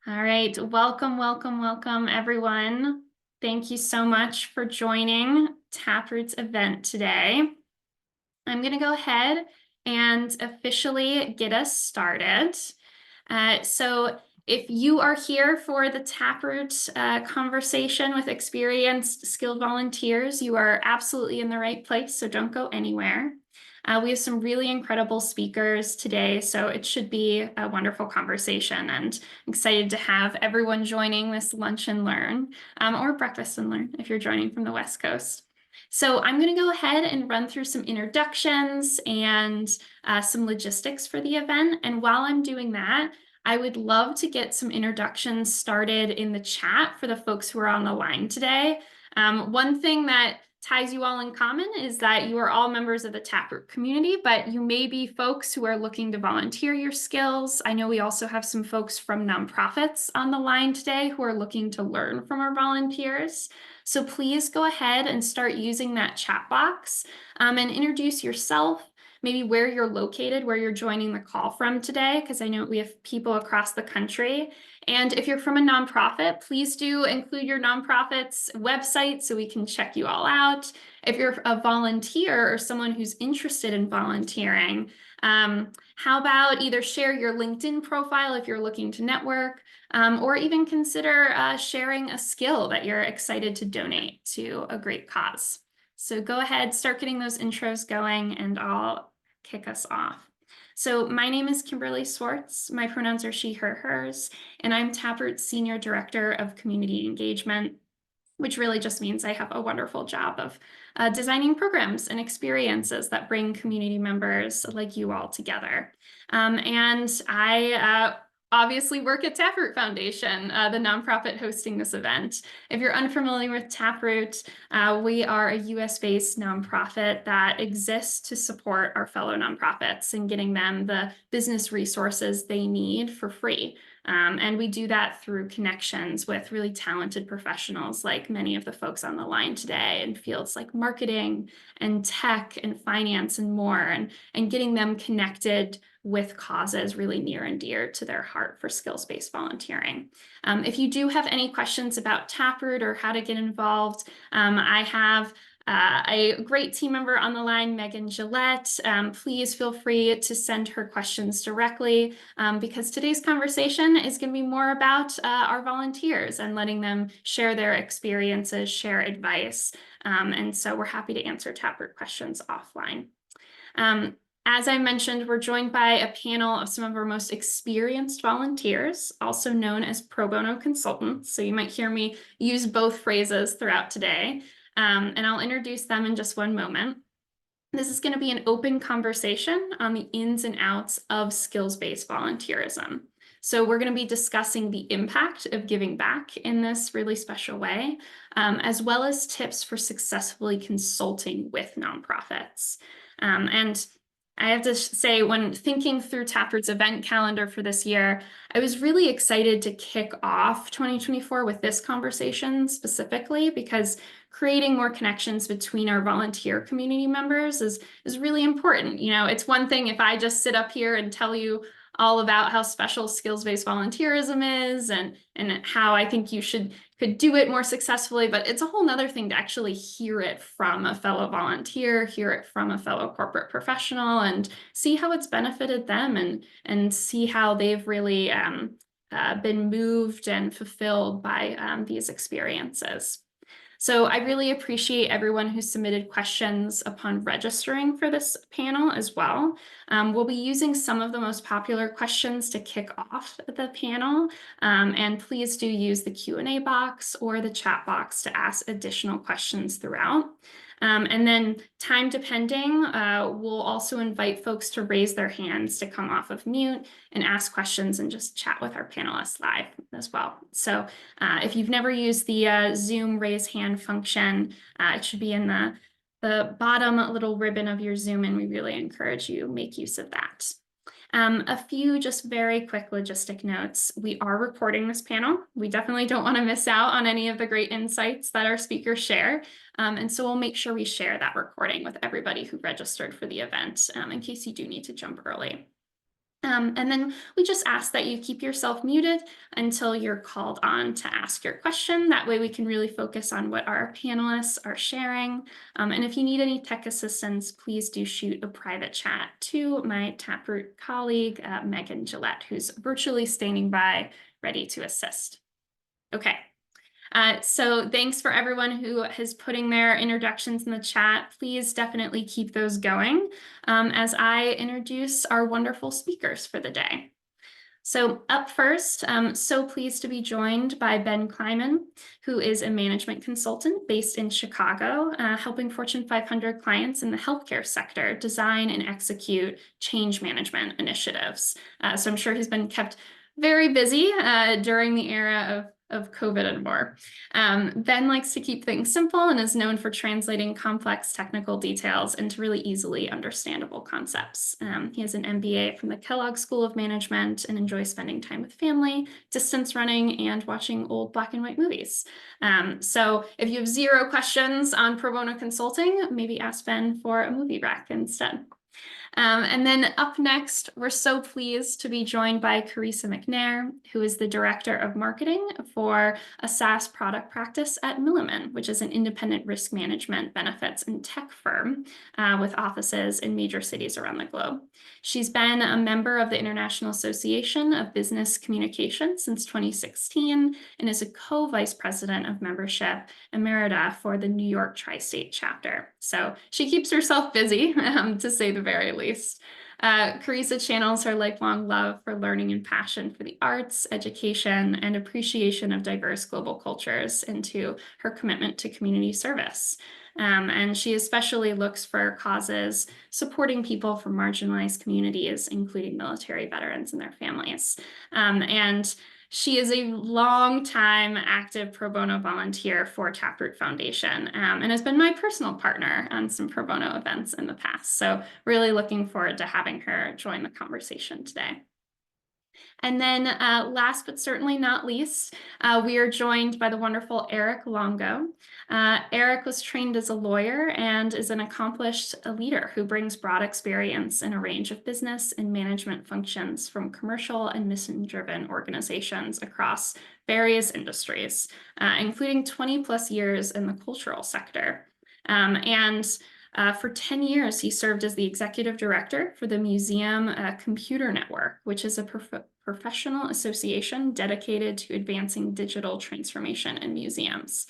All right, welcome, everyone. Thank you so much for joining Taproot's event today. I'm going to go ahead and officially get us started. So if you are here for the Taproot conversation with experienced skilled volunteers, you are absolutely in the right place, so don't go anywhere. We have some really incredible speakers today, so it should be a wonderful conversation, and I'm excited to have everyone joining this lunch and learn, or breakfast and learn if you're joining from the West Coast. So I'm going to go ahead and run through some introductions and some logistics for the event. And while I'm doing that, I would love to get some introductions started in the chat for the folks who are on the line today. One thing that ties you all in common is that you are all members of the Taproot community, but you may be folks who are looking to volunteer your skills. I know we also have some folks from nonprofits on the line today who are looking to learn from our volunteers. So please go ahead and start using that chat box and introduce yourself, maybe where you're located, where you're joining the call from today, because I know we have people across the country. And if you're from a nonprofit, please do include your nonprofit's website so we can check you all out. If you're a volunteer or someone who's interested in volunteering, how about either share your LinkedIn profile if you're looking to network, or even consider sharing a skill that you're excited to donate to a great cause. So go ahead, start getting those intros going, and I'll kick us off. So my name is Kimberly Swartz. My pronouns are she, her, hers, and I'm Taproot's Senior Director of Community Engagement, which really just means I have a wonderful job of designing programs and experiences that bring community members like you all together. And I obviously work at Taproot Foundation, the nonprofit hosting this event. If you're unfamiliar with Taproot, we are a US-based nonprofit that exists to support our fellow nonprofits and getting them the business resources they need for free. And we do that through connections with really talented professionals like many of the folks on the line today in fields like marketing and tech and finance and more, and getting them connected with causes really near and dear to their heart for skills-based volunteering. If you do have any questions about Taproot or how to get involved, I have a great team member on the line, Megan Gillette. Please feel free to send her questions directly because today's conversation is going to be more about our volunteers and letting them share their experiences, share advice. And so we're happy to answer Taproot questions offline. As I mentioned, we're joined by a panel of some of our most experienced volunteers, also known as pro bono consultants. So you might hear me use both phrases throughout today. And I'll introduce them in just one moment. This is going to be an open conversation on the ins and outs of skills-based volunteerism. So we're going to be discussing the impact of giving back in this really special way, as well as tips for successfully consulting with nonprofits. And I have to say, when thinking through Taproot's event calendar for this year, I was really excited to kick off 2024 with this conversation specifically because creating more connections between our volunteer community members is really important. You know, it's one thing if I just sit up here and tell you all about how special skills-based volunteerism is and how I think you could do it more successfully, but it's a whole nother thing to actually hear it from a fellow volunteer, hear it from a fellow corporate professional, and see how it's benefited them and see how they've really been moved and fulfilled by these experiences. So I really appreciate everyone who submitted questions upon registering for this panel as well. We'll be using some of the most popular questions to kick off the panel, and please do use the Q&A box or the chat box to ask additional questions throughout. And then time depending, we'll also invite folks to raise their hands to come off of mute and ask questions and just chat with our panelists live as well. So if you've never used the Zoom raise hand function, it should be in the bottom little ribbon of your Zoom, and we really encourage you make use of that. A few just very quick logistic notes. We are recording this panel. We definitely don't want to miss out on any of the great insights that our speakers share. And so we'll make sure we share that recording with everybody who registered for the event in case you do need to jump early. And then we just ask that you keep yourself muted until you're called on to ask your question. That way we can really focus on what our panelists are sharing. And if you need any tech assistance, please do shoot a private chat to my Taproot colleague, Megan Gillette, who's virtually standing by, ready to assist. Okay. So thanks for everyone who is putting their introductions in the chat. Please definitely keep those going as I introduce our wonderful speakers for the day. So up first, I'm so pleased to be joined by Ben Kleiman, who is a management consultant based in Chicago, helping Fortune 500 clients in the healthcare sector design and execute change management initiatives. So I'm sure he's been kept very busy during the era of COVID and more. Ben likes to keep things simple and is known for translating complex technical details into really easily understandable concepts. He has an MBA from the Kellogg School of Management and enjoys spending time with family, distance running, and watching old black and white movies. So if you have zero questions on pro bono consulting, maybe ask Ben for a movie rec instead. And then up next, we're so pleased to be joined by Carissa McNair, who is the Director of Marketing for a SaaS product practice at Milliman, which is an independent risk management, benefits, and tech firm with offices in major cities around the globe. She's been a member of the International Association of Business Communication since 2016 and is a co-vice president of membership emerita for the New York Tri-State chapter. So she keeps herself busy, to say the very least. Carissa channels her lifelong love for learning and passion for the arts, education, and appreciation of diverse global cultures into her commitment to community service. And she especially looks for causes supporting people from marginalized communities, including military veterans and their families. And she is a long-time active pro bono volunteer for Taproot Foundation and has been my personal partner on some pro bono events in the past. So really looking forward to having her join the conversation today. And then last but certainly not least, we are joined by the wonderful Eric Longo. Eric was trained as a lawyer and is an accomplished leader who brings broad experience in a range of business and management functions from commercial and mission-driven organizations across various industries, including 20 plus years in the cultural sector. For 10 years, he served as the executive director for the Museum Computer Network, which is a professional association dedicated to advancing digital transformation in museums,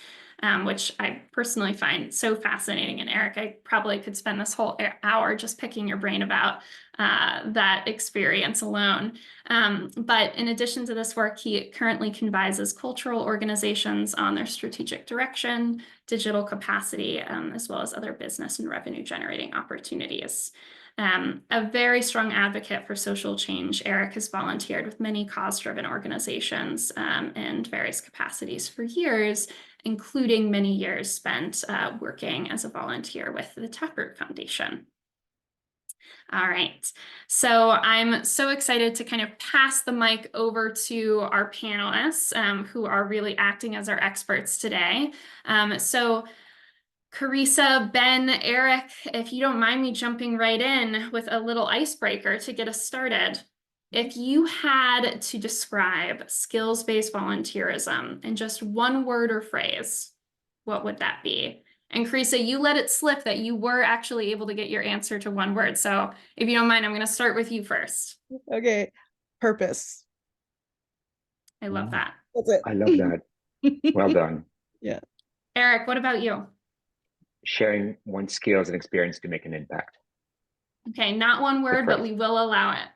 which I personally find so fascinating. And Eric, I probably could spend this whole hour just picking your brain about that experience alone. But in addition to this work, he currently advises cultural organizations on their strategic direction, digital capacity, as well as other business and revenue generating opportunities. A very strong advocate for social change, Eric has volunteered with many cause-driven organizations in various capacities for years, including many years spent working as a volunteer with the Taproot Foundation. All right, so I'm so excited to kind of pass the mic over to our panelists who are really acting as our experts today. So Carissa, Ben, Eric, if you don't mind me jumping right in with a little icebreaker to get us started. If you had to describe skills-based volunteerism in just one word or phrase, what would that be? And Carissa, you let it slip that you were actually able to get your answer to one word. So if you don't mind, I'm going to start with you first. Okay. Purpose. I love that. That's it. I love that. Well done. Yeah. Eric, what about you? Sharing one's skills and experience to make an impact. Okay, not one word, but we will allow it.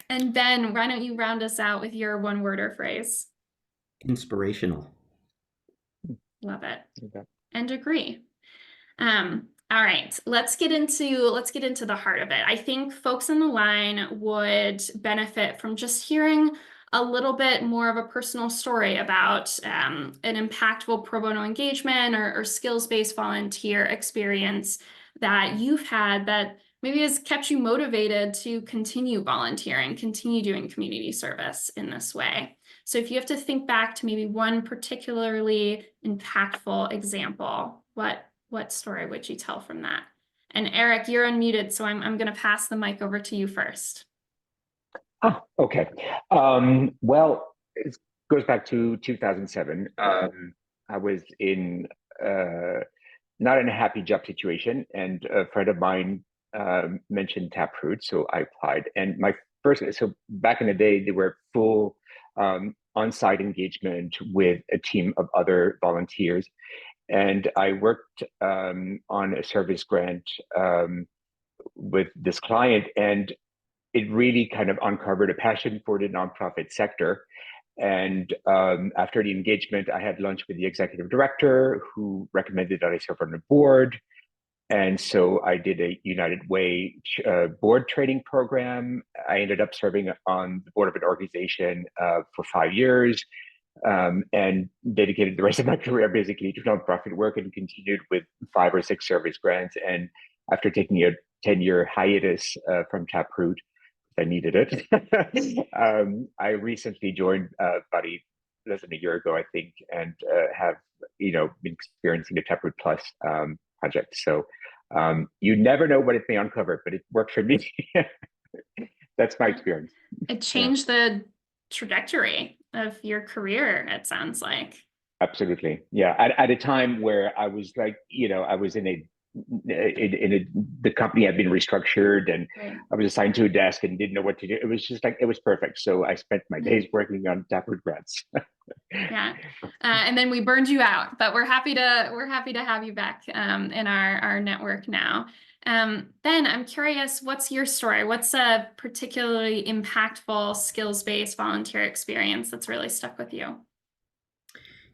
And Ben, why don't you round us out with your one word or phrase? Inspirational. Love it. Okay. And agree. All right, let's get into the heart of it. I think folks on the line would benefit from just hearing a little bit more of a personal story about an impactful pro bono engagement or skills-based volunteer experience that you've had that maybe has kept you motivated to continue volunteering, continue doing community service in this way. So if you have to think back to maybe one particularly impactful example, what story would you tell from that? And Eric, you're unmuted, so I'm going to pass the mic over to you first. Oh, okay. Well, it goes back to 2007. I was in not in a happy job situation, and a friend of mine mentioned Taproot, so I applied. And so back in the day, they were full on-site engagement with a team of other volunteers, and I worked on a service grant with this client, and it really kind of uncovered a passion for the nonprofit sector. And after the engagement, I had lunch with the executive director, who recommended that I serve on the board. And so I did a United Way board training program. I ended up serving on the board of an organization for 5 years, and dedicated the rest of my career basically to nonprofit work, and continued with 5 or 6 service grants. And after taking a 10-year hiatus from Taproot, I needed it. I recently joined about less than a year ago, I think, and have been experiencing the Taproot Plus project. So you never know what it may uncover, but it worked for me. That's my experience. It changed the trajectory of your career, it sounds like. Absolutely, yeah. At a time where I was like, I was in the company had been restructured, and Right. I was assigned to a desk and didn't know what to do. It was just like, it was perfect. So I spent my days working on Taproot grants. Yeah, and then we burned you out, but we're happy to have you back in our network now. Ben, I'm curious, what's your story? What's a particularly impactful skills-based volunteer experience that's really stuck with you?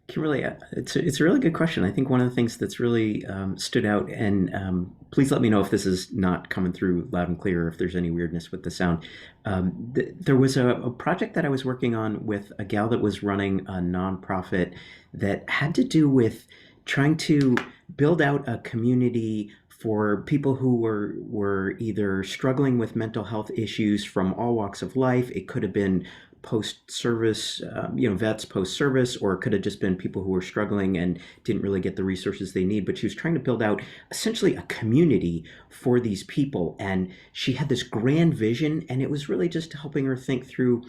Kimberly, it's a really good question. I think one of the things that's really stood out, and please let me know if this is not coming through loud and clear, or if there's any weirdness with the sound. There was a project that I was working on with a gal that was running a nonprofit that had to do with trying to build out a community for people who were either struggling with mental health issues from all walks of life. It could have been post-service, vets post-service, or it could have just been people who were struggling and didn't really get the resources they need. But she was trying to build out essentially a community for these people. And she had this grand vision, and it was really just helping her think through,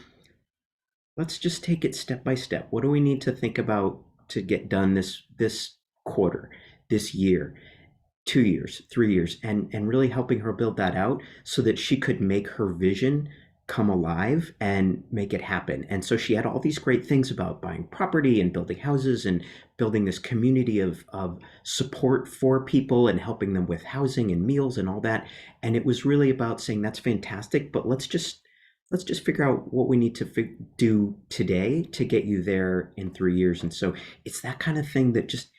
let's just take it step by step. What do we need to think about to get done this quarter, this year, 2 years, 3 years, and really helping her build that out so that she could make her vision come alive and make it happen. And so she had all these great things about buying property and building houses and building this community of support for people and helping them with housing and meals and all that. And it was really about saying, that's fantastic, but let's just figure out what we need to do today to get you there in 3 years. And so it's that kind of thing that just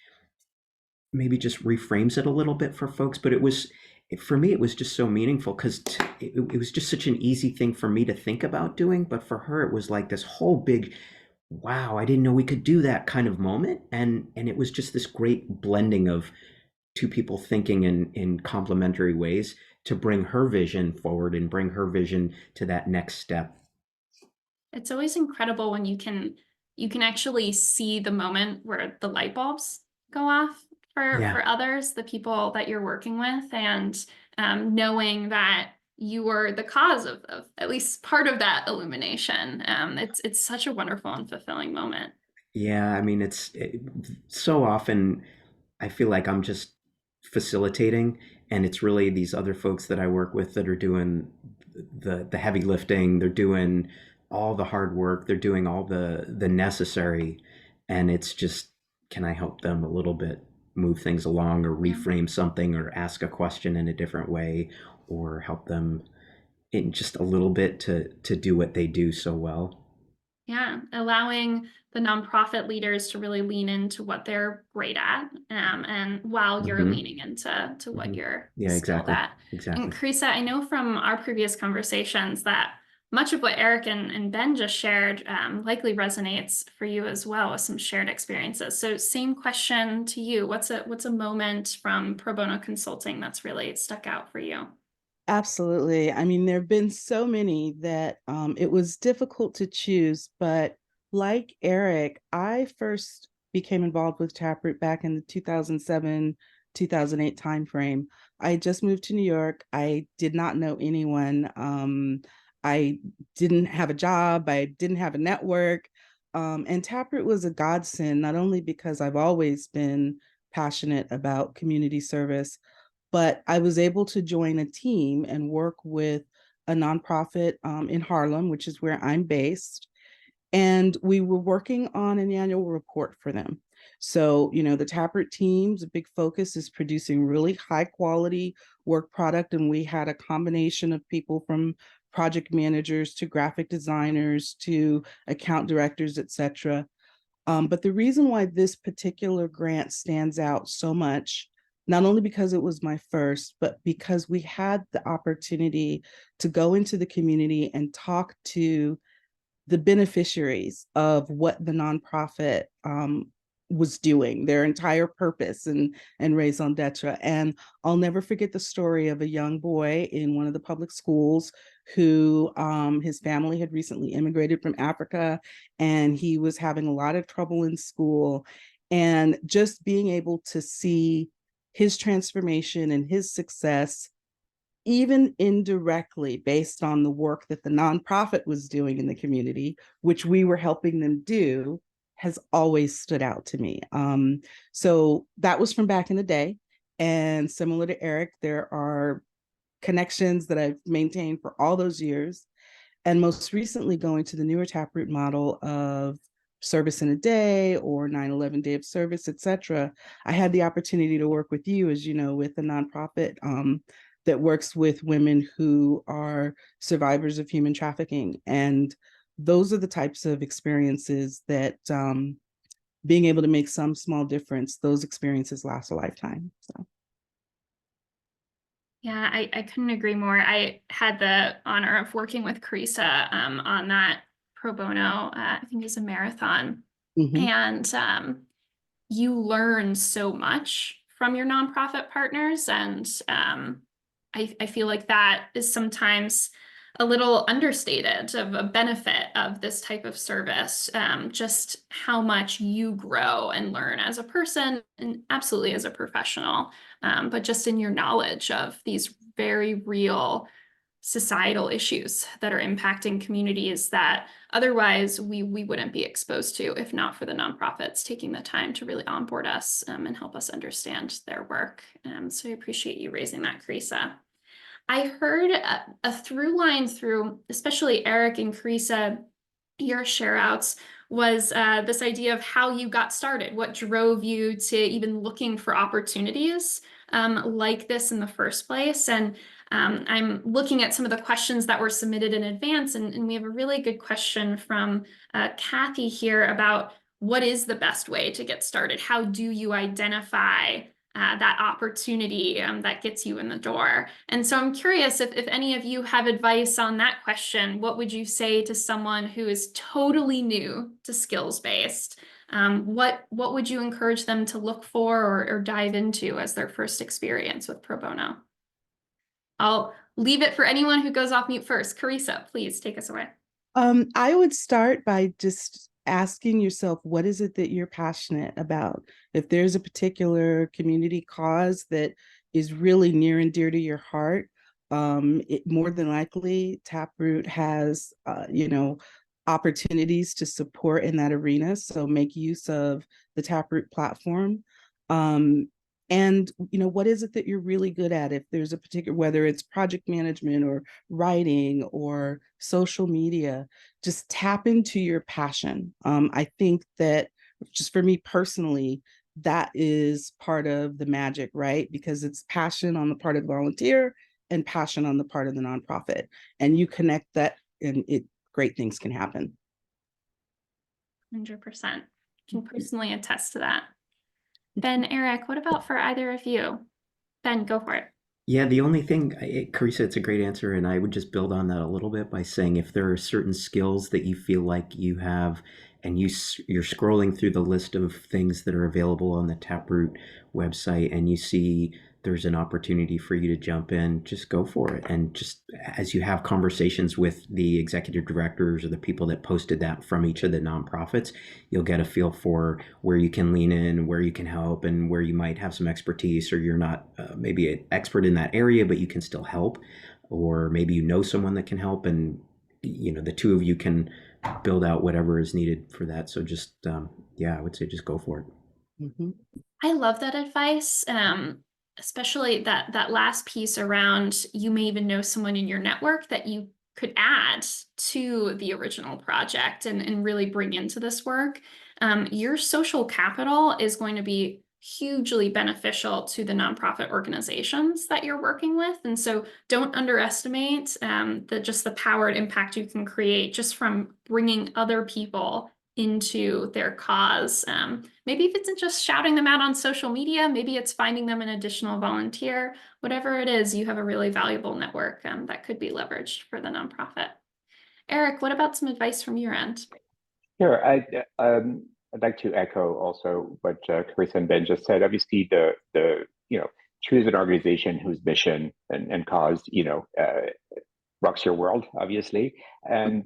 maybe just reframes it a little bit for folks. But for me, it was just so meaningful because it was just such an easy thing for me to think about doing. But for her, it was like this whole big, wow, I didn't know we could do that kind of moment. And it was just this great blending of two people thinking in complementary ways to bring her vision forward and bring her vision to that next step. It's always incredible when you can actually see the moment where the light bulbs go off for others, the people that you're working with, and knowing that you were the cause of at least part of that illumination. It's such a wonderful and fulfilling moment. Yeah, I mean, so often I feel like I'm just facilitating, and it's really these other folks that I work with that are doing the heavy lifting. They're doing all the hard work. They're doing all the necessary, and it's just, can I help them a little bit move things along, or reframe something, or ask a question in a different way, or help them in just a little bit to do what they do so well. Yeah, allowing the nonprofit leaders to really lean into what they're great at, and while you're leaning into what you're skilled at. Exactly. And Carissa, I know from our previous conversations that much of what Eric and Ben just shared likely resonates for you as well, with some shared experiences. So same question to you. What's a moment from pro bono consulting that's really stuck out for you? Absolutely. I mean, there have been so many that it was difficult to choose, but like Eric, I first became involved with Taproot back in the 2007 2008 timeframe. I had just moved to New York. I did not know anyone. I didn't have a job. I didn't have a network. And Taproot was a godsend, not only because I've always been passionate about community service, but I was able to join a team and work with a nonprofit in Harlem, which is where I'm based. And we were working on an annual report for them. So, the Taproot team's big focus is producing really high quality work product. And we had a combination of people from project managers to graphic designers to account directors, et cetera. But the reason why this particular grant stands out so much, not only because it was my first, but because we had the opportunity to go into the community and talk to the beneficiaries of what the nonprofit was doing, their entire purpose and raison d'etre. And I'll never forget the story of a young boy in one of the public schools who his family had recently immigrated from Africa, and he was having a lot of trouble in school. And just being able to see his transformation and his success, even indirectly based on the work that the nonprofit was doing in the community, which we were helping them do, has always stood out to me. So that was from back in the day. And similar to Eric, there are connections that I've maintained for all those years. And most recently, going to the newer Taproot model of service in a day or 9/11 day of service, et cetera. I had the opportunity to work with you, as you know, with a nonprofit that works with women who are survivors of human trafficking. And those are the types of experiences that being able to make some small difference, those experiences last a lifetime. So. Yeah, I couldn't agree more. I had the honor of working with Carissa on that pro bono, I think it was a marathon. Mm-hmm. And you learn so much from your nonprofit partners. And I feel like that is sometimes a little understated of a benefit of this type of service, just how much you grow and learn as a person and absolutely as a professional, but just in your knowledge of these very real societal issues that are impacting communities that otherwise we wouldn't be exposed to if not for the nonprofits taking the time to really onboard us and help us understand their work. So I appreciate you raising that, Carissa. I heard a through line through, especially Eric and Carissa, your share outs was this idea of how you got started, what drove you to even looking for opportunities like this in the first place. And I'm looking at some of the questions that were submitted in advance, and we have a really good question from Kathy here about what is the best way to get started? How do you identify that opportunity that gets you in the door? And so I'm curious if any of you have advice on that question. What would you say to someone who is totally new to skills-based? What would you encourage them to look for or dive into as their first experience with pro bono? I'll leave it for anyone who goes off mute first. Carissa, please take us away. I would start by just asking yourself, what is it that you're passionate about? If there's a particular community cause that is really near and dear to your heart, more than likely Taproot has, opportunities to support in that arena. So make use of the Taproot platform. And what is it that you're really good at? If there's a particular, whether it's project management or writing or social media, just tap into your passion. I think that just for me personally, that is part of the magic, right? Because it's passion on the part of the volunteer and passion on the part of the nonprofit. And you connect that and great things can happen. 100%. Can personally attest to that. Ben, Eric, what about for either of you? Ben, go for it. Yeah, the only thing, Carissa, it's a great answer, and I would just build on that a little bit by saying if there are certain skills that you feel like you have, and you're scrolling through the list of things that are available on the Taproot website, and you see there's an opportunity for you to jump in, just go for it. And just as you have conversations with the executive directors or the people that posted that from each of the nonprofits, you'll get a feel for where you can lean in, where you can help, and where you might have some expertise, or you're not maybe an expert in that area, but you can still help, or maybe you know someone that can help, and the two of you can build out whatever is needed for that. So just I would say just go for it. Mhm. I love that advice, especially that last piece around you may even know someone in your network that you could add to the original project and really bring into this work. Your social capital is going to be hugely beneficial to the nonprofit organizations that you're working with. And so don't underestimate just the power and impact you can create just from bringing other people into their cause. Maybe if it's just shouting them out on social media, maybe it's finding them an additional volunteer, whatever it is, you have a really valuable network that could be leveraged for the nonprofit. Eric, what about some advice from your end? Sure. I'd like to echo also what Carissa and Ben just said. Obviously, the choose an organization whose mission and cause rocks your world, obviously, and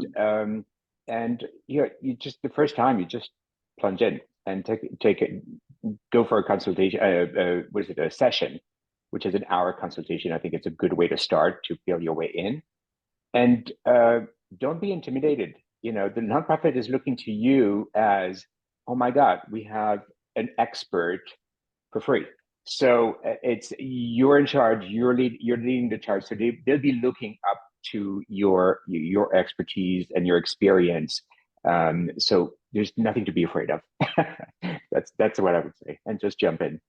you just the first time you just plunge in and take it, go for a consultation. What is it? A session, which is an hour consultation. I think it's a good way to start to feel your way in, and don't be intimidated. The nonprofit is looking to you as, oh my God, we have an expert for free. So it's you're in charge. You're leading the charge. So they'll be looking up to your expertise and your experience. So there's nothing to be afraid of. That's what I would say, and just jump in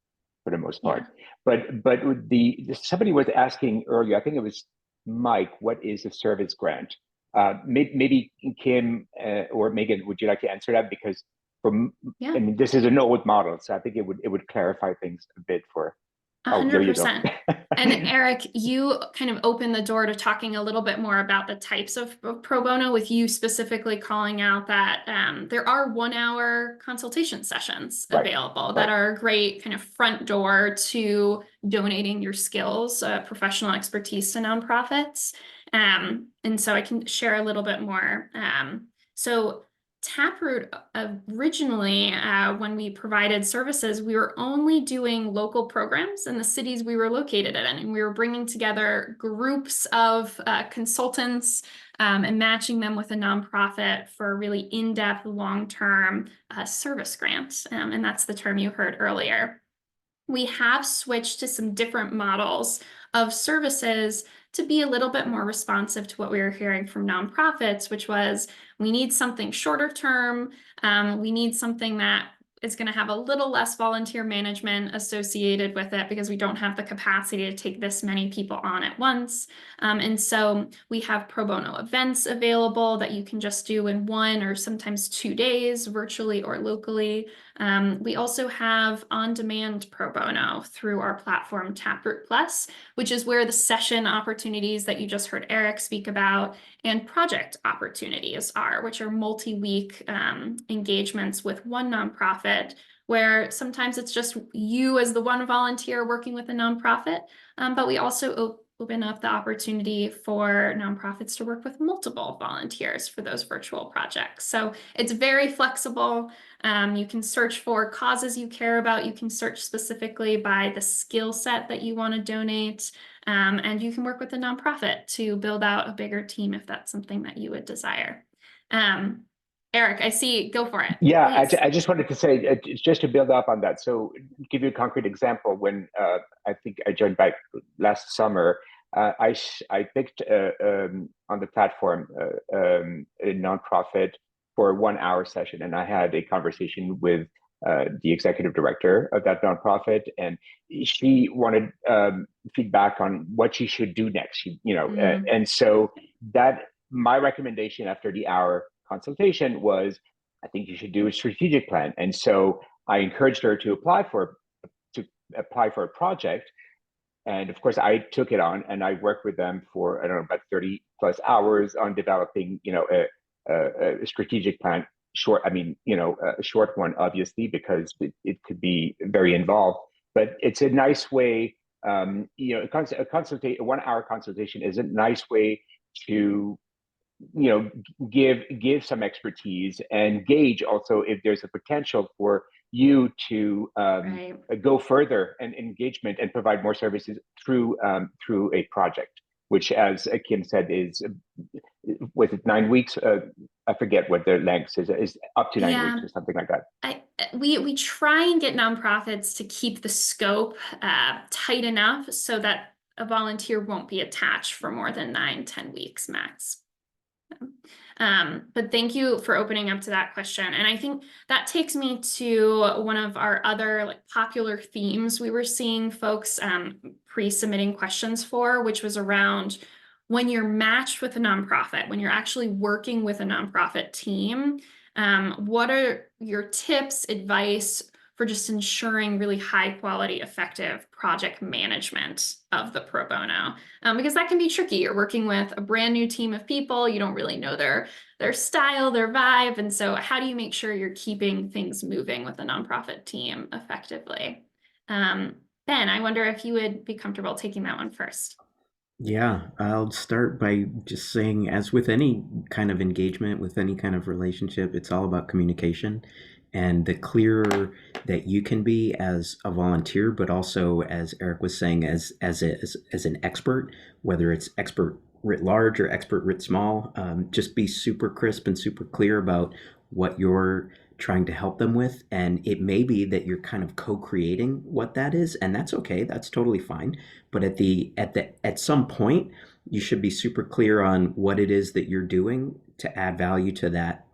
for the most part. Yeah. But with somebody was asking earlier, I think it was Mike, what is a service grant? Maybe Kim or Megan, would you like to answer that? Because I mean, this is an old model, so I think it would clarify things a bit for. Oh, there you go. 100%. And Eric, you kind of opened the door to talking a little bit more about the types of pro bono, with you specifically calling out that there are 1-hour consultation sessions available that are a great kind of front door to donating your skills, professional expertise to nonprofits. And so I can share a little bit more. So Taproot originally, when we provided services, we were only doing local programs in the cities we were located in, and we were bringing together groups of consultants and matching them with a nonprofit for a really in-depth, long-term service grant, and that's the term you heard earlier. We have switched to some different models of services to be a little bit more responsive to what we were hearing from nonprofits, which was we need something shorter term. We need something that is going to have a little less volunteer management associated with it because we don't have the capacity to take this many people on at once. And so we have pro bono events available that you can just do in 1 or sometimes 2 days, virtually or locally. We also have on-demand pro bono through our platform Taproot Plus, which is where the session opportunities that you just heard Eric speak about and project opportunities are, which are multi-week engagements with one nonprofit, where sometimes it's just you as the one volunteer working with a nonprofit, but we also open up the opportunity for nonprofits to work with multiple volunteers for those virtual projects. So it's very flexible. You can search for causes you care about. You can search specifically by the skill set that you want to donate. And you can work with a nonprofit to build out a bigger team if that's something that you would desire. Eric, I see. Go for it. Yeah, I just wanted to say, just to build up on that. So, give you a concrete example. When I think I joined back last summer, I picked on the platform a nonprofit for a 1-hour session, and I had a conversation with the executive director of that nonprofit, and she wanted feedback on what she should do next. And so that my recommendation after the hour consultation was, I think you should do a strategic plan. And so I encouraged her to apply for a project. And of course, I took it on and I worked with them for, I don't know, about 30 plus hours on developing, a strategic plan. A short one, obviously, because it could be very involved. But it's a nice way a 1 hour consultation is a nice way to give some expertise and gauge also if there's a potential for you to Right. go further and engagement and provide more services through a project, which, as Kim said, is was it 9 weeks? I forget what the length is up to 9 weeks Yeah. or something like that. We try and get nonprofits to keep the scope tight enough so that a volunteer won't be attached for more than 9-10 weeks max. But thank you for opening up to that question. And I think that takes me to one of our other popular themes we were seeing folks pre-submitting questions for, which was around when you're matched with a nonprofit, when you're actually working with a nonprofit team, what are your tips, advice for just ensuring really high quality, effective project management of the pro bono? Because that can be tricky. You're working with a brand new team of people. You don't really know their style, their vibe. And so how do you make sure you're keeping things moving with a nonprofit team effectively? Ben, I wonder if you would be comfortable taking that one first. Yeah, I'll start by just saying, as with any kind of engagement, with any kind of relationship, it's all about communication. And the clearer that you can be as a volunteer, but also, as Eric was saying, as an expert, whether it's expert writ large or expert writ small, just be super crisp and super clear about what you're trying to help them with. And it may be that you're kind of co-creating what that is, and that's okay. That's totally fine. But at some point, you should be super clear on what it is that you're doing to add value to that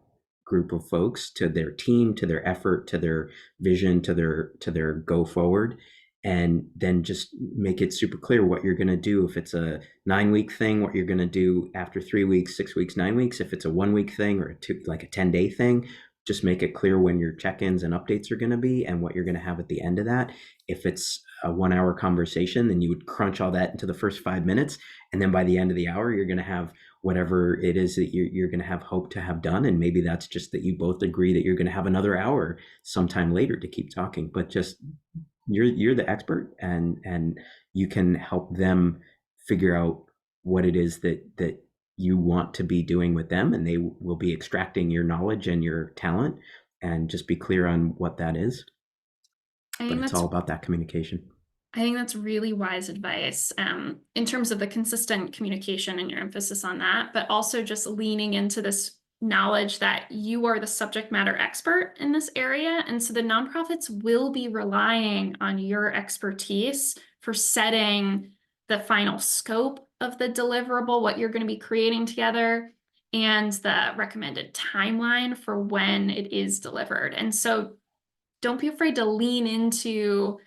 group of folks, to their team, to their effort, to their vision, to their go forward. And then just make it super clear what you're going to do. If it's a 9-week thing, what you're going to do after 3 weeks, 6 weeks, 9 weeks. If it's a 1 week thing or like a 10-day thing, just make it clear when your check-ins and updates are going to be and what you're going to have at the end of that. If it's a 1 hour conversation, then you would crunch all that into the first 5 minutes. And then by the end of the hour, you're going to have whatever it is that you're going to have hope to have done. And maybe that's just that you both agree that you're going to have another hour sometime later to keep talking. But just you're the expert, and you can help them figure out what it is that you want to be doing with them, and they will be extracting your knowledge and your talent, and just be clear on what that is. But it's all about that communication. I think that's really wise advice in terms of the consistent communication and your emphasis on that, but also just leaning into this knowledge that you are the subject matter expert in this area. And so the nonprofits will be relying on your expertise for setting the final scope of the deliverable, what you're going to be creating together, and the recommended timeline for when it is delivered. And so don't be afraid to lean into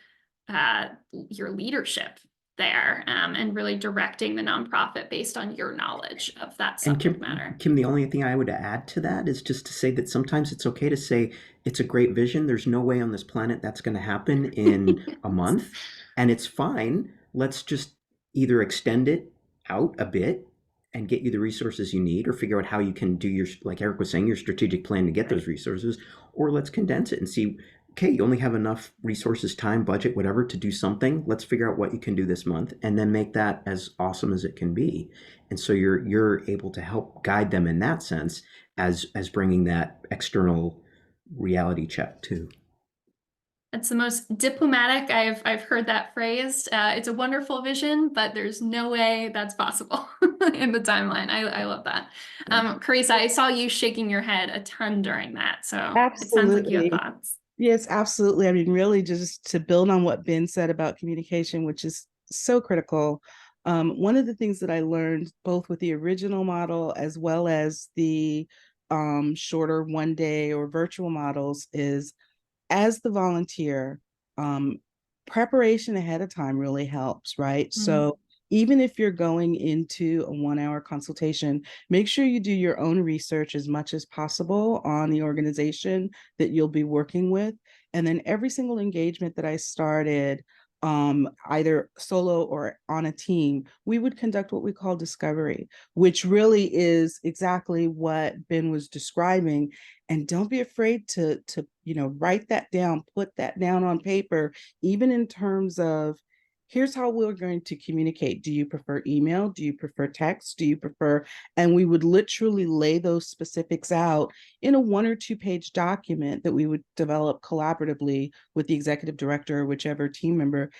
your leadership there and really directing the nonprofit based on your knowledge of that subject matter. Kim, the only thing I would add to that is just to say that sometimes it's okay to say it's a great vision. There's no way on this planet that's going to happen in a month, and it's fine. Let's just either extend it out a bit and get you the resources you need, or figure out how you can do your, like Eric was saying, your strategic plan to get those resources, or let's condense it and see, okay, you only have enough resources, time, budget, whatever, to do something. Let's figure out what you can do this month, and then make that as awesome as it can be. And so you're able to help guide them in that sense, as bringing that external reality check too. It's the most diplomatic I've heard that phrased. It's a wonderful vision, but there's no way that's possible in the timeline. I love that. Carissa, I saw you shaking your head a ton during that. So It sounds like you have thoughts. Yes, absolutely. I mean, really, just to build on what Ben said about communication, which is so critical. One of the things that I learned both with the original model as well as the shorter 1 day or virtual models is, as the volunteer, preparation ahead of time really helps, right? Mm-hmm. So even if you're going into a 1 hour consultation, make sure you do your own research as much as possible on the organization that you'll be working with. And then every single engagement that I started, either solo or on a team, we would conduct what we call discovery, which really is exactly what Ben was describing. And don't be afraid to write that down, put that down on paper, even in terms of, here's how we're going to communicate. Do you prefer email? Do you prefer text? Do you prefer? And we would literally lay those specifics out in a 1 or 2 page document that we would develop collaboratively with the executive director or whichever team member.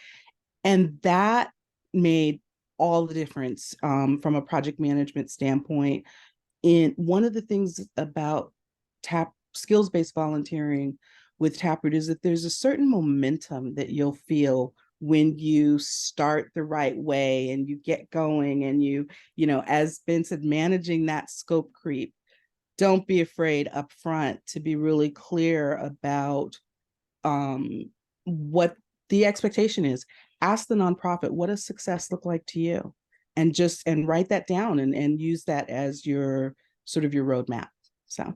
And that made all the difference from a project management standpoint. And one of the things about skills-based volunteering with Taproot is that there's a certain momentum that you'll feel when you start the right way and you get going and you know, as Ben said, managing that scope creep. Don't be afraid up front to be really clear about what the expectation is. Ask the nonprofit, what does success look like to you? And write that down and use that as your sort of your roadmap. So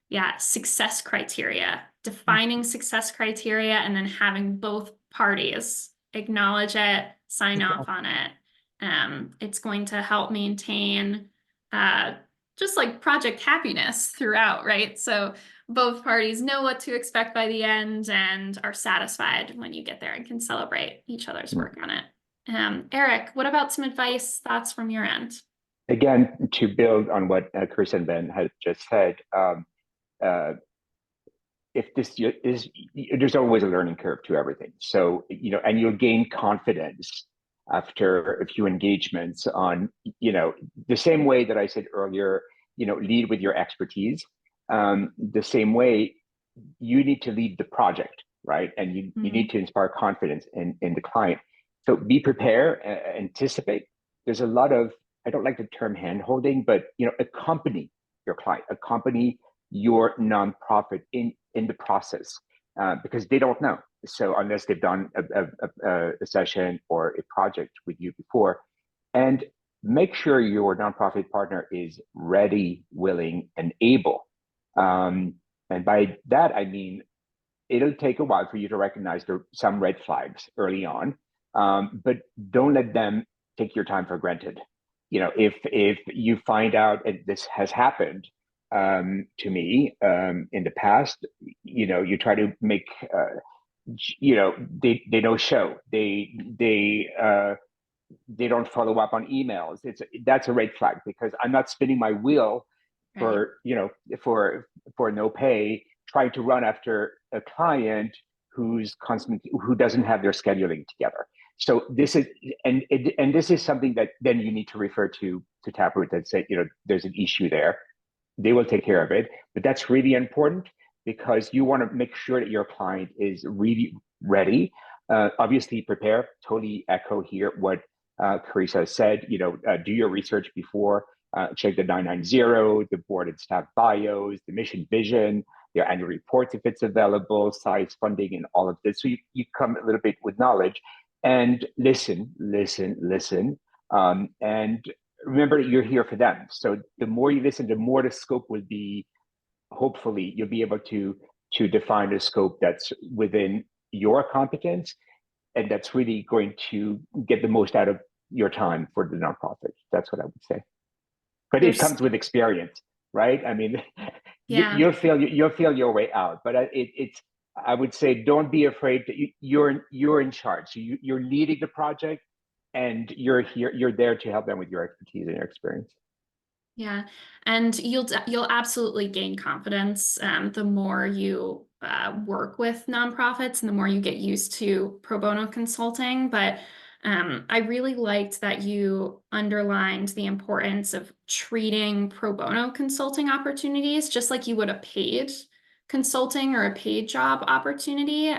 yeah, success criteria, defining success criteria, and then having both parties acknowledge it, sign off on it. It's going to help maintain just like project happiness throughout, right? So both parties know what to expect by the end and are satisfied when you get there and can celebrate each other's work on it. Eric, what about some advice, thoughts from your end? Again, to build on what Chris and Ben had just said, if this is, there's always a learning curve to everything. So, you know, and you'll gain confidence after a few engagements on, you know, the same way that I said earlier, you know, lead with your expertise. The same way you need to lead the project, right? And you need to inspire confidence in the client. So be prepared, anticipate. There's a lot of, I don't like the term hand holding, but, you know, accompany your client, accompany your nonprofit in the process, because they don't know. So unless they've done a session or a project with you before, and make sure your nonprofit partner is ready, willing, and able. And by that, I mean, it'll take a while for you to recognize some red flags early on, but don't let them take your time for granted. You know, if you find out, and this has happened to me in the past, you know, you try to make, you know, they don't show, they don't follow up on emails. That's a red flag, because I'm not spinning my wheel for, you know, for no pay, trying to run after a client who doesn't have their scheduling together. So this is, and this is something that then you need to refer to Taproot and say, you know, there's an issue there. They will take care of it. But that's really important, because you want to make sure that your client is really ready. Obviously prepare, totally echo here what Carissa said, you know, do your research before, check the 990, the board and staff bios, the mission vision, their annual reports if it's available, size, funding, and all of this. So you come a little bit with knowledge, and listen. And remember, you're here for them. So the more you listen, the more the scope will be, hopefully, you'll be able to define a scope that's within your competence, and that's really going to get the most out of your time for the nonprofit. That's what I would say. But it comes with experience, right? I mean, you'll feel your way out. But it's I would say, don't be afraid that you're in charge. So you're leading the project, and you're there to help them with your expertise and your experience. Yeah, and you'll absolutely gain confidence the more you work with nonprofits and the more you get used to pro bono consulting. But I really liked that you underlined the importance of treating pro bono consulting opportunities just like you would a paid consulting or a paid job opportunity.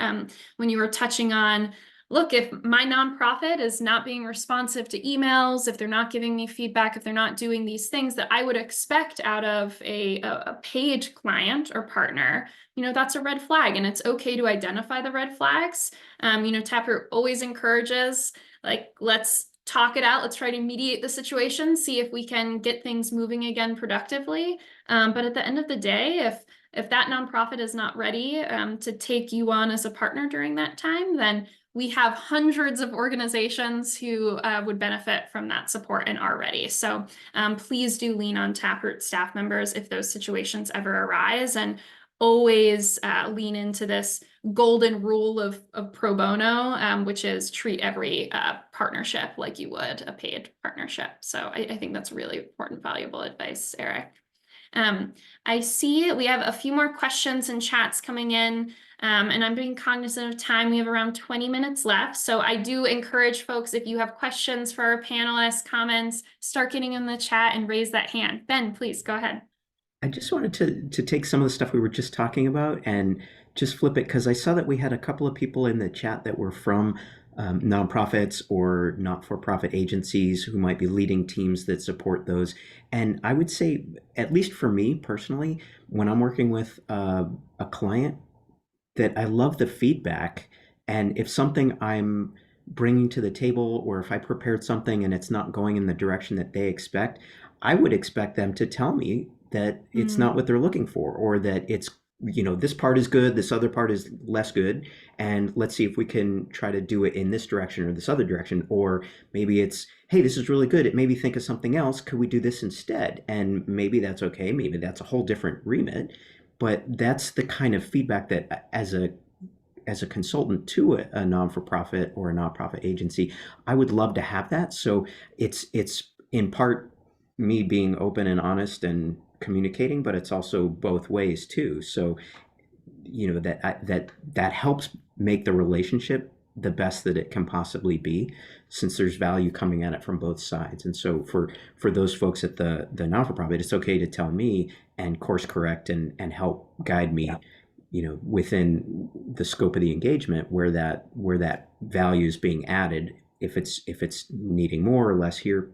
When you were touching on, look, if my nonprofit is not being responsive to emails, if they're not giving me feedback, if they're not doing these things that I would expect out of a paid client or partner, you know, that's a red flag, and it's okay to identify the red flags. You know, Taproot always encourages, like, let's talk it out. Let's try to mediate the situation, see if we can get things moving again productively. But at the end of the day, if that nonprofit is not ready to take you on as a partner during that time, then we have hundreds of organizations who would benefit from that support and are ready. So please do lean on Taproot staff members if those situations ever arise. And always lean into this golden rule of pro bono, which is treat every partnership like you would a paid partnership. So I think that's really important, valuable advice, Eric. I see we have a few more questions and chats coming in, and I'm being cognizant of time. We have around 20 minutes left. So I do encourage folks, if you have questions for our panelists, comments, start getting in the chat and raise that hand. Ben, please go ahead. I just wanted to take some of the stuff we were just talking about and just flip it, because I saw that we had a couple of people in the chat that were from nonprofits or not-for-profit agencies who might be leading teams that support those. And I would say, at least for me personally, when I'm working with a client, that I love the feedback. And if something I'm bringing to the table, or if I prepared something and it's not going in the direction that they expect, I would expect them to tell me that it's not what they're looking for, or that it's, this part is good, this other part is less good, and let's see if we can try to do it in this direction or this other direction. Or maybe it's, hey, this is really good, it made me think of something else, could we do this instead? And maybe that's okay, maybe that's a whole different remit. But that's the kind of feedback that, as a consultant to a non-for-profit or a nonprofit agency, I would love to have that. So it's in part me being open and honest and communicating, but it's also both ways too. So that helps make the relationship the best that it can possibly be, since there's value coming at it from both sides. And so for those folks at the non-for-profit, it's okay to tell me and course correct and help guide me, within the scope of the engagement where that value is being added. If it's needing more or less here,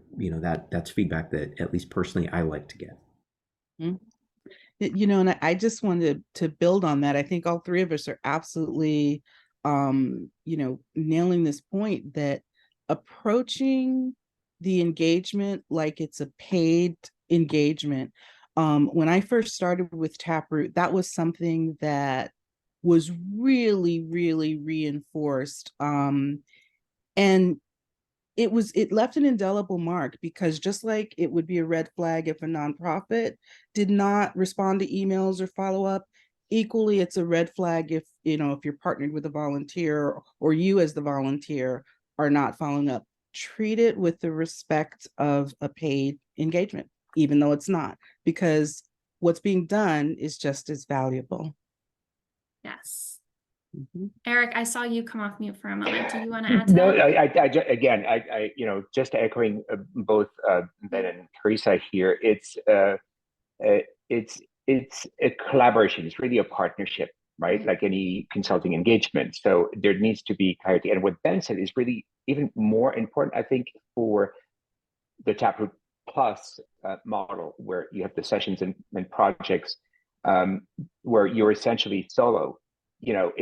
that's feedback that at least personally I like to get. Mm-hmm. And I just wanted to build on that. I think all three of us are absolutely, nailing this point that approaching the engagement like it's a paid engagement. When I first started with Taproot, that was something that was really, really reinforced. And it left an indelible mark, because just like it would be a red flag if a nonprofit did not respond to emails or follow up, equally it's a red flag if you're partnered with a volunteer, or you as the volunteer are not following up. Treat it with the respect of a paid engagement, even though it's not, because what's being done is just as valuable. Yes. Mm-hmm. Eric, I saw you come off mute for a moment. Do you want to add to No, that? again, just echoing both Ben and Teresa here. It's a collaboration. It's really a partnership, right? Like any consulting engagement. So there needs to be clarity. And what Ben said is really even more important, I think, for the Taproot Plus model, where you have the sessions and projects where you're essentially solo. You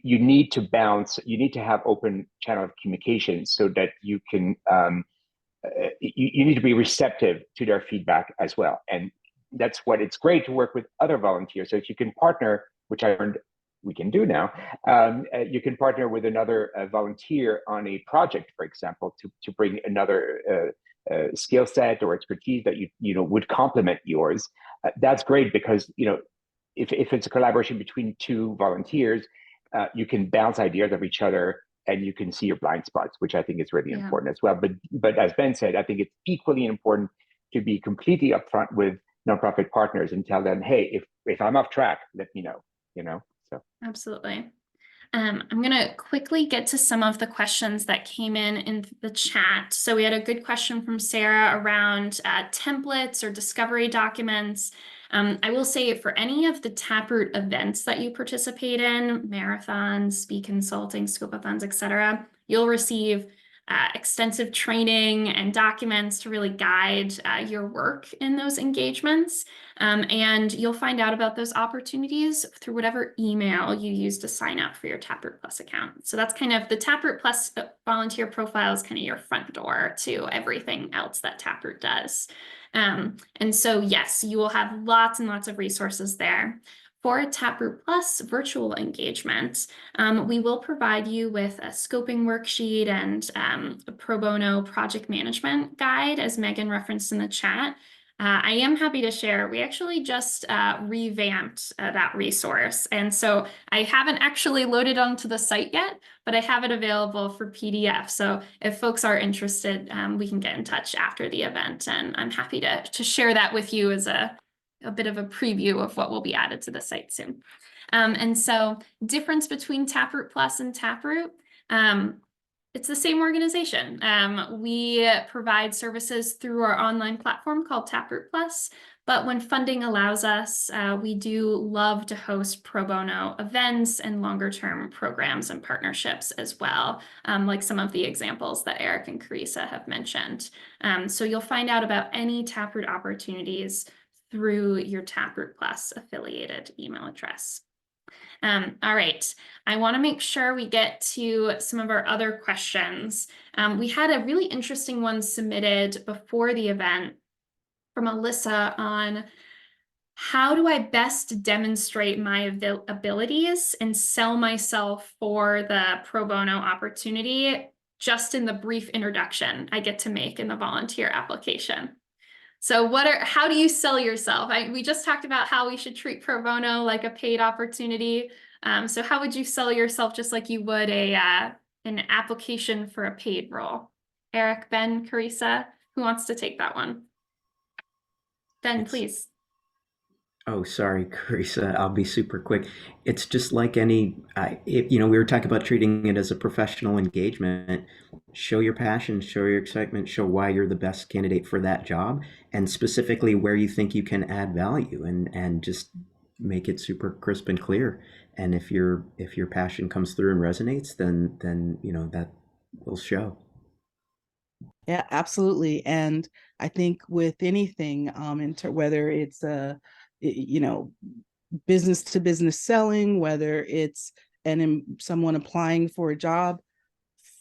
need to bounce. You need to have open channel of communication so that you can. You need to be receptive to their feedback as well, and that's what it's great to work with other volunteers. So if you can partner, which I learned we can do now, you can partner with another volunteer on a project, for example, to bring another skill set or expertise that you would complement yours. That's great, because if it's a collaboration between two volunteers, you can bounce ideas of each other and you can see your blind spots, which I think is really important as well. But as Ben said, I think it's equally important to be completely upfront with nonprofit partners and tell them, hey, if I'm off track, let me know. So absolutely. I'm going to quickly get to some of the questions that came in the chat. So we had a good question from Sarah around templates or discovery documents. I will say, for any of the Taproot events that you participate in, marathons, speed consulting, scope-a-thons, etc., you'll receive extensive training and documents to really guide your work in those engagements. And you'll find out about those opportunities through whatever email you use to sign up for your Taproot Plus account. So that's kind of the Taproot Plus volunteer profile is kind of your front door to everything else that Taproot does. And so, yes, you will have lots and lots of resources there. For a Taproot Plus virtual engagement, we will provide you with a scoping worksheet and a pro bono project management guide, as Megan referenced in the chat. I am happy to share, we actually just revamped that resource. And so I haven't actually loaded onto the site yet, but I have it available for PDF. So if folks are interested, we can get in touch after the event. And I'm happy to share that with you as a bit of a preview of what will be added to the site soon. And so difference between Taproot Plus and Taproot. It's the same organization. We provide services through our online platform called Taproot Plus, but when funding allows us, we do love to host pro bono events and longer term programs and partnerships as well, like some of the examples that Eric and Carissa have mentioned. So you'll find out about any Taproot opportunities through your Taproot Plus affiliated email address. All right, I want to make sure we get to some of our other questions. We had a really interesting one submitted before the event from Alyssa on how do I best demonstrate my abilities and sell myself for the pro bono opportunity just in the brief introduction I get to make in the volunteer application. So how do you sell yourself? We just talked about how we should treat pro bono like a paid opportunity. So how would you sell yourself just like you would an application for a paid role? Eric, Ben, Carissa, who wants to take that one? Ben, please. Oh, sorry, Carissa. I'll be super quick. It's just like any, we were talking about treating it as a professional engagement. Show your passion, show your excitement, show why you're the best candidate for that job, and specifically where you think you can add value, and just make it super crisp and clear. And if your passion comes through and resonates, then that will show. Yeah, absolutely. And I think with anything, whether it's business to business selling, whether it's someone applying for a job,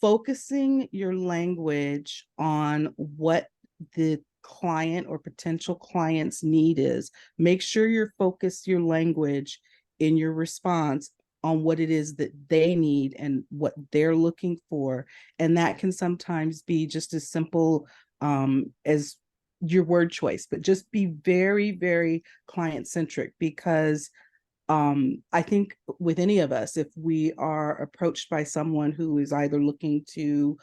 focusing your language on what the client or potential client's need is. Make sure you're focused your language in your response on what it is that they need and what they're looking for. And that can sometimes be just as simple as your word choice, but just be very, very client centric, because I think with any of us, if we are approached by someone who is either looking to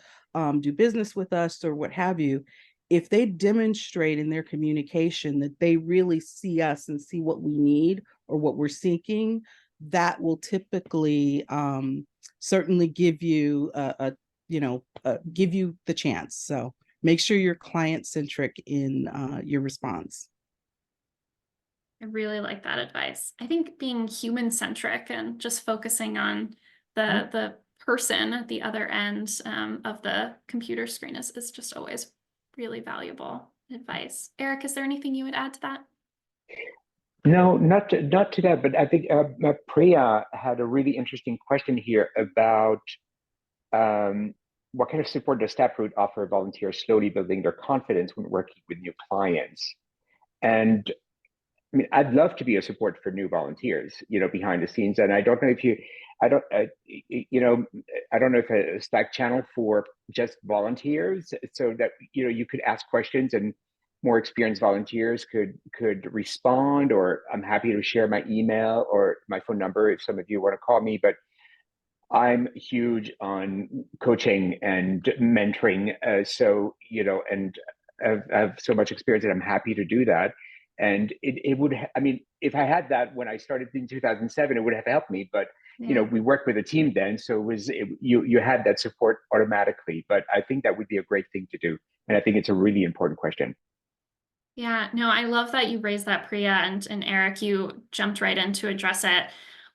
do business with us or what have you, if they demonstrate in their communication that they really see us and see what we need or what we're seeking, that will typically certainly give you give you the chance. So make sure you're client centric in your response. I really like that advice. I think being human centric and just focusing on the person at the other end of the computer screen is just always really valuable advice. Eric, is there anything you would add to that? No, not to that, but I think Priya had a really interesting question here about what kind of support does Taproot offer volunteers slowly building their confidence when working with new clients? And I mean, I'd love to be a support for new volunteers, behind the scenes. And I don't know if I don't know if a Slack channel for just volunteers, so that you could ask questions and more experienced volunteers could respond. Or I'm happy to share my email or my phone number if some of you want to call me. But I'm huge on coaching and mentoring, and I have so much experience that I'm happy to do that. And it would, I mean, if I had that when I started in 2007, it would have helped me. But we worked with a team then, so you had that support automatically. But I think that would be a great thing to do, and I think it's a really important question. Yeah, no, I love that you raised that, Priya, and Eric, you jumped right in to address it.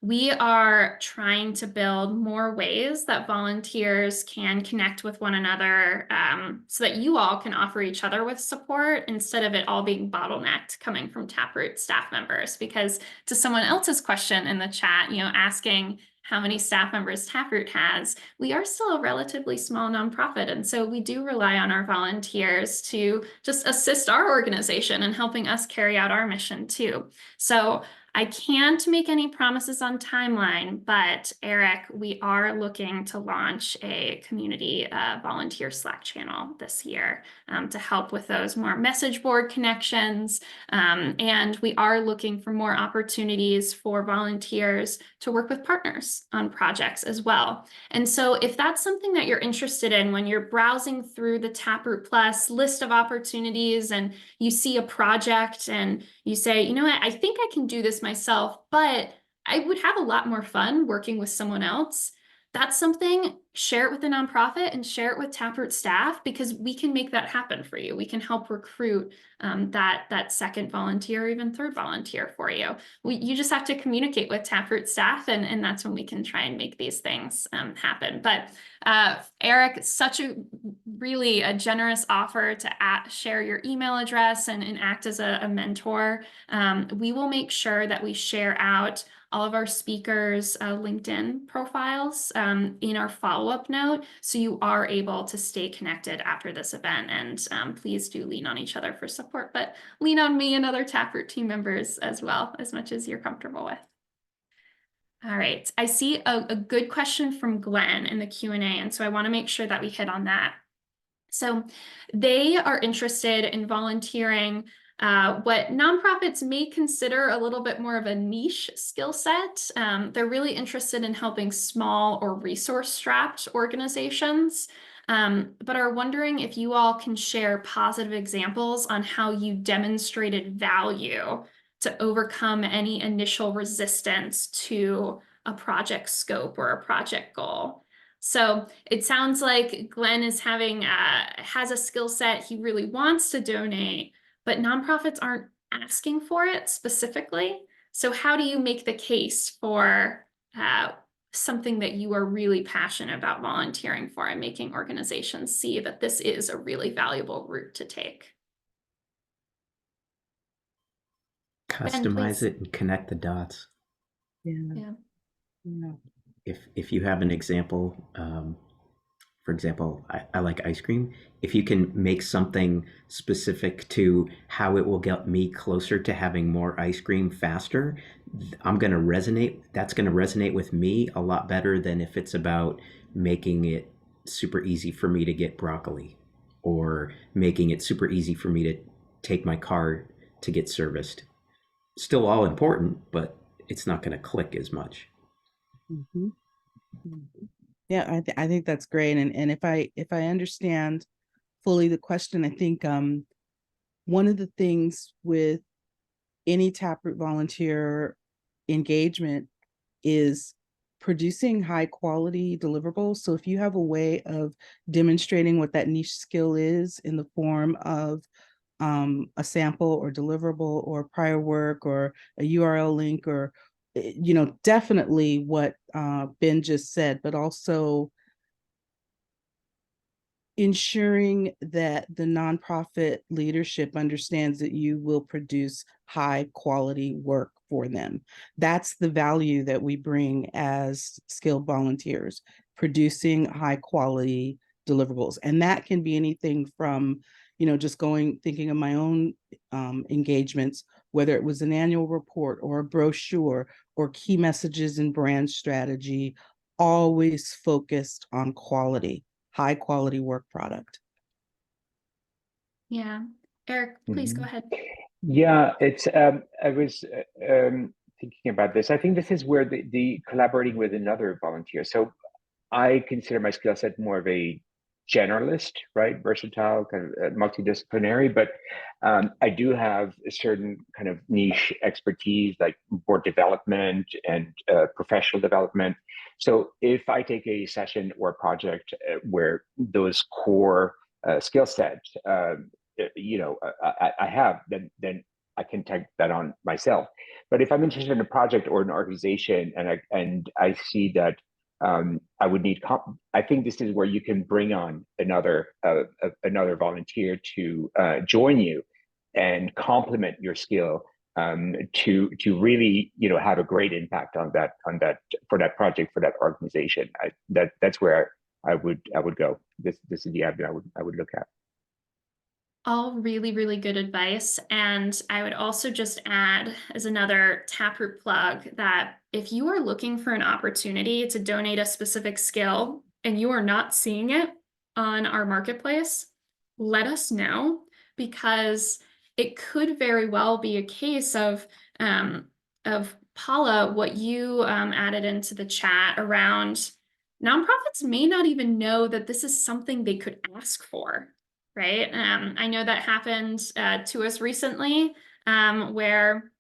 We are trying to build more ways that volunteers can connect with one another, so that you all can offer each other with support instead of it all being bottlenecked coming from Taproot staff members. Because to someone else's question in the chat, asking how many staff members Taproot has, we are still a relatively small nonprofit. And so we do rely on our volunteers to just assist our organization in helping us carry out our mission too. So I can't make any promises on timeline, but Eric, we are looking to launch a community volunteer Slack channel this year to help with those more message board connections. And we are looking for more opportunities for volunteers to work with partners on projects as well. And so if that's something that you're interested in when you're browsing through the Taproot Plus list of opportunities and you see a project and you say, you know what, I think I can do this myself, but I would have a lot more fun working with someone else. That's something, share it with the nonprofit and share it with Taproot staff, because we can make that happen for you. We can help recruit that second volunteer or even third volunteer for you. You just have to communicate with Taproot staff, and that's when we can try and make these things happen. But Eric, such a really a generous offer to share your email address and act as a mentor. We will make sure that we share out all of our speakers' LinkedIn profiles in our follow-up note, so you are able to stay connected after this event. And please do lean on each other for support, but lean on me and other Taproot team members as well, as much as you're comfortable with. All right, I see a good question from Glenn in the Q&A, and so I want to make sure that we hit on that. So they are interested in volunteering what nonprofits may consider a little bit more of a niche skill set. They're really interested in helping small or resource-strapped organizations, but are wondering if you all can share positive examples on how you demonstrated value to overcome any initial resistance to a project scope or a project goal. So it sounds like Glenn is has a skill set he really wants to donate, but nonprofits aren't asking for it specifically. So how do you make the case for something that you are really passionate about volunteering for and making organizations see that this is a really valuable route to take? Customize it and connect the dots. Yeah. If you have an example, for example, I like ice cream. If you can make something specific to how it will get me closer to having more ice cream faster, that's going to resonate with me a lot better than if it's about making it super easy for me to get broccoli, or making it super easy for me to take my car to get serviced. Still all important, but it's not going to click as much. Mm-hmm. Yeah, I think that's great. And if I understand fully the question, I think one of the things with any Taproot volunteer engagement is producing high quality deliverables. So if you have a way of demonstrating what that niche skill is in the form of a sample or deliverable or prior work or a URL link, or definitely what Ben just said, but also ensuring that the nonprofit leadership understands that you will produce high quality work for them. That's the value that we bring as skilled volunteers, producing high quality deliverables. And that can be anything from, just thinking of my own engagements, whether it was an annual report or a brochure or key messages and brand strategy, always focused on quality. High quality work product. Yeah. Eric, please go ahead. Yeah, it's I was thinking about this. I think this is where the collaborating with another volunteer. So I consider my skill set more of a generalist, right? Versatile, kind of multidisciplinary, but I do have a certain kind of niche expertise, like board development and professional development. So if I take a session or a project where those core skill sets, I have, then I can take that on myself. But if I'm interested in a project or an organization, and I see that I would need. I think this is where you can bring on another volunteer to join you and complement your skill to really have a great impact on that for that project, for that organization. That's where I would go. This is the avenue I would look at. All really, really good advice. And I would also just add, as another Taproot plug, that if you are looking for an opportunity to donate a specific skill and you are not seeing it on our marketplace, let us know, because it could very well be a case of Paula, what you added into the chat around nonprofits may not even know that this is something they could ask for. Right. I know that happened to us recently, where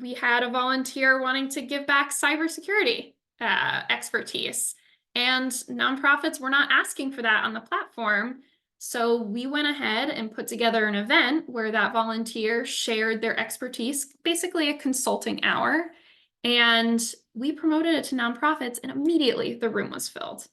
we had a volunteer wanting to give back cybersecurity expertise, and nonprofits were not asking for that on the platform. So we went ahead and put together an event where that volunteer shared their expertise, basically a consulting hour, and we promoted it to nonprofits, and immediately the room was filled.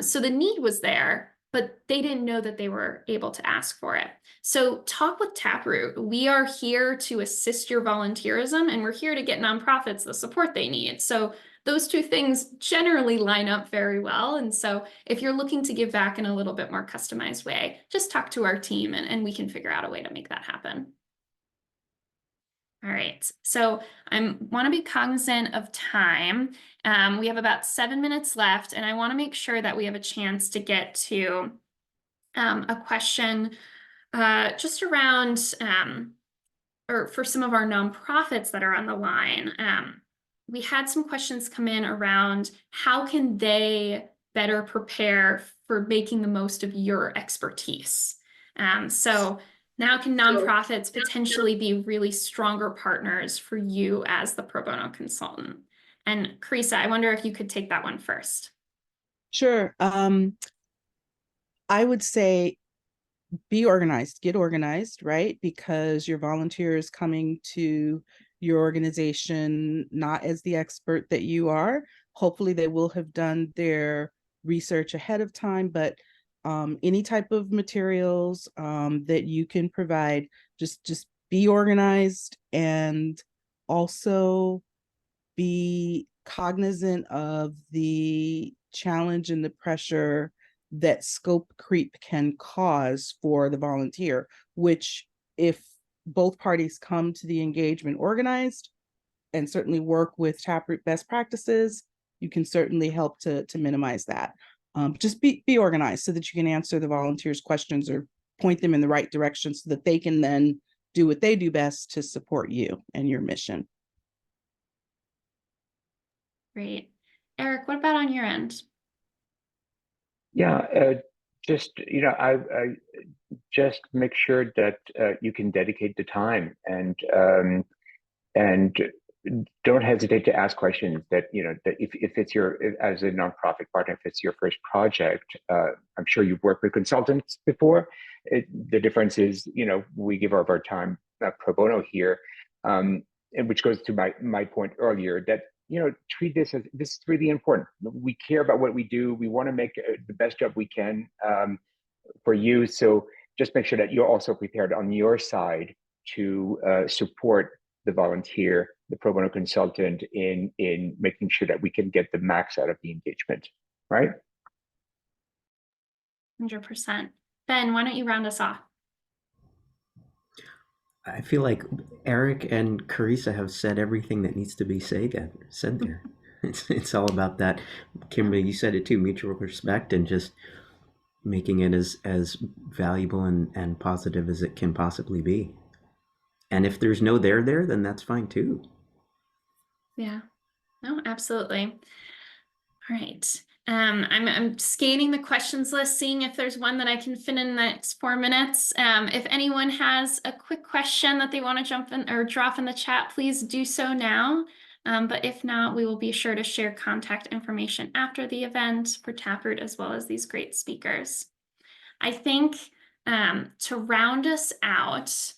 So the need was there, but they didn't know that they were able to ask for it. So talk with Taproot. We are here to assist your volunteerism, and we're here to get nonprofits the support they need. So those two things generally line up very well. And so if you're looking to give back in a little bit more customized way, just talk to our team and we can figure out a way to make that happen. All right, so I want to be cognizant of time. We have about 7 minutes left, and I want to make sure that we have a chance to get to a question just around, or for some of our nonprofits that are on the line. We had some questions come in around how can they better prepare for making the most of your expertise. So now can nonprofits potentially be really stronger partners for you as the pro bono consultant? And Carissa, I wonder if you could take that one first. Sure. I would say be organized, get organized, right? Because your volunteer is coming to your organization not as the expert that you are. Hopefully they will have done their research ahead of time, but any type of materials that you can provide, just be organized, and also be cognizant of the challenge and the pressure that scope creep can cause for the volunteer, which if both parties come to the engagement organized and certainly work with Taproot best practices, you can certainly help to minimize that. Just be organized so that you can answer the volunteers' questions or point them in the right direction so that they can then do what they do best to support you and your mission. Great. Eric, what about on your end? Yeah, just I just make sure that you can dedicate the time, and don't hesitate to ask questions. That that if it's your, as a nonprofit partner, if it's your first project, I'm sure you've worked with consultants before. The difference is we give our time pro bono here, and which goes to my point earlier that treat this as, this is really important. We care about what we do. We want to make the best job we can for you. So just make sure that you're also prepared on your side to support the volunteer, the pro bono consultant, in making sure that we can get the max out of the engagement, right? 100%. Ben, why don't you round us off? I feel like Eric and Carissa have said everything that needs to be said there. It's all about that. Kimberly, you said it too, mutual respect and just making it as valuable and positive as it can possibly be. And if there's no there, then that's fine too. Yeah, no, absolutely. All right. I'm scanning the questions list, seeing if there's one that I can fit in the next 4 minutes. If anyone has a quick question that they want to jump in or drop in the chat, please do so now. But if not, we will be sure to share contact information after the event for Taproot, as well as these great speakers. I think to round us out,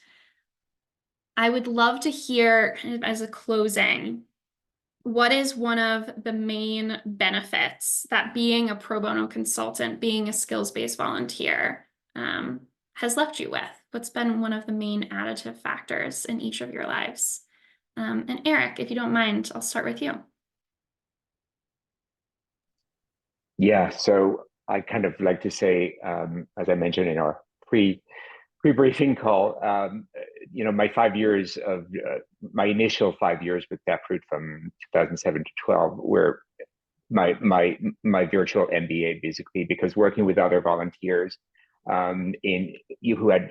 I would love to hear, kind of as a closing, what is one of the main benefits that being a pro bono consultant, being a skills-based volunteer, has left you with? What's been one of the main additive factors in each of your lives? And Eric, if you don't mind, I'll start with you. Yeah, so I kind of like to say, as I mentioned in our pre-briefing call. My 5 years of my initial 5 years with Taproot from 2007 to 12 were my virtual MBA, basically, because working with other volunteers who had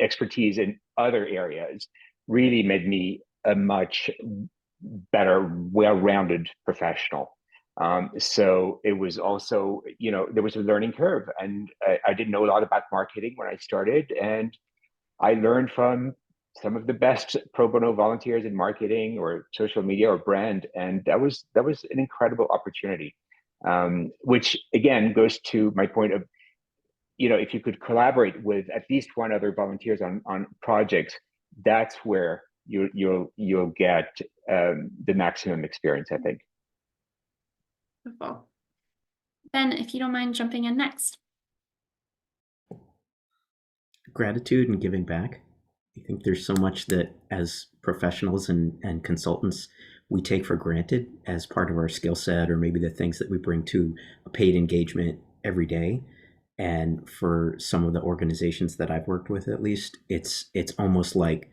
expertise in other areas really made me a much better, well-rounded professional. So it was also, there was a learning curve, and I didn't know a lot about marketing when I started, and I learned from some of the best pro bono volunteers in marketing or social media or brand, and that was an incredible opportunity. Which again goes to my point of, if you could collaborate with at least one other volunteers on projects, that's where you'll get the maximum experience, I think. Wonderful. Ben, if you don't mind jumping in next. Gratitude and giving back. I think there's so much that as professionals and consultants we take for granted as part of our skill set, or maybe the things that we bring to a paid engagement every day. And for some of the organizations that I've worked with, at least, it's almost like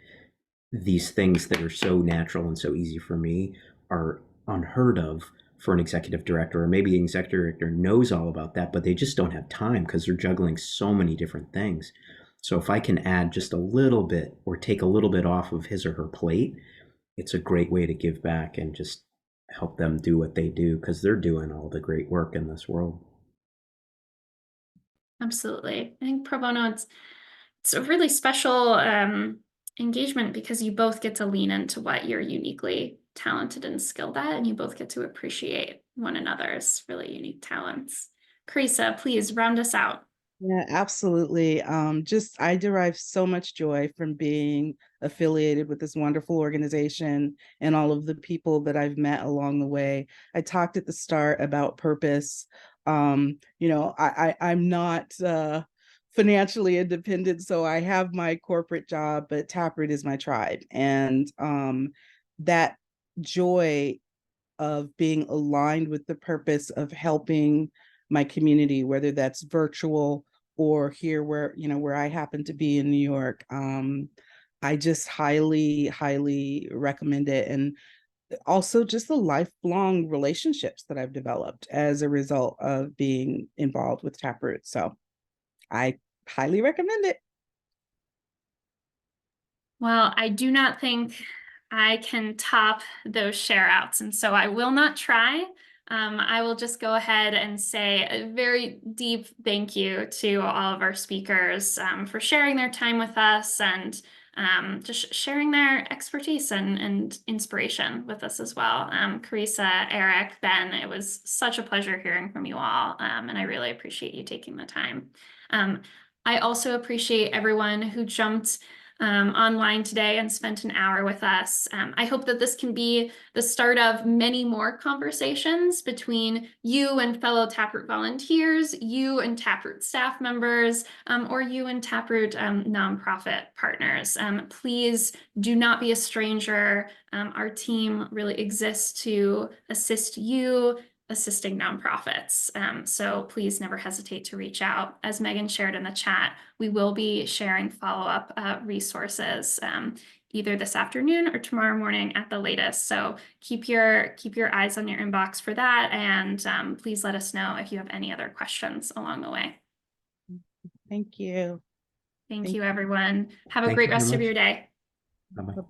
these things that are so natural and so easy for me are unheard of for an executive director, or maybe an executive director knows all about that, but they just don't have time because they're juggling so many different things. So if I can add just a little bit or take a little bit off of his or her plate, it's a great way to give back and just help them do what they do, because they're doing all the great work in this world. Absolutely. I think pro bono, it's a really special engagement because you both get to lean into what you're uniquely talented and skilled at, and you both get to appreciate one another's really unique talents. Carissa, please round us out. Yeah, absolutely. I derive so much joy from being affiliated with this wonderful organization and all of the people that I've met along the way. I talked at the start about purpose. I'm not financially independent, so I have my corporate job, but Taproot is my tribe. And that joy of being aligned with the purpose of helping my community, whether that's virtual or here where I happen to be in New York. I just highly, highly recommend it. And also just the lifelong relationships that I've developed as a result of being involved with Taproot. So I highly recommend it. Well, I do not think I can top those share outs, and so I will not try. I will just go ahead and say a very deep thank you to all of our speakers for sharing their time with us and just sharing their expertise and inspiration with us as well. Carissa, Eric, Ben, it was such a pleasure hearing from you all, and I really appreciate you taking the time. I also appreciate everyone who jumped online today and spent an hour with us. I hope that this can be the start of many more conversations between you and fellow Taproot volunteers, you and Taproot staff members, or you and Taproot nonprofit partners. Please do not be a stranger. Our team really exists to assist you assisting nonprofits. So please never hesitate to reach out. As Megan shared in the chat, we will be sharing follow-up resources either this afternoon or tomorrow morning at the latest. So keep your eyes on your inbox for that, and please let us know if you have any other questions along the way. Thank you. Thank you, everyone. Have a Thank great you very rest of much. your day. Bye-bye.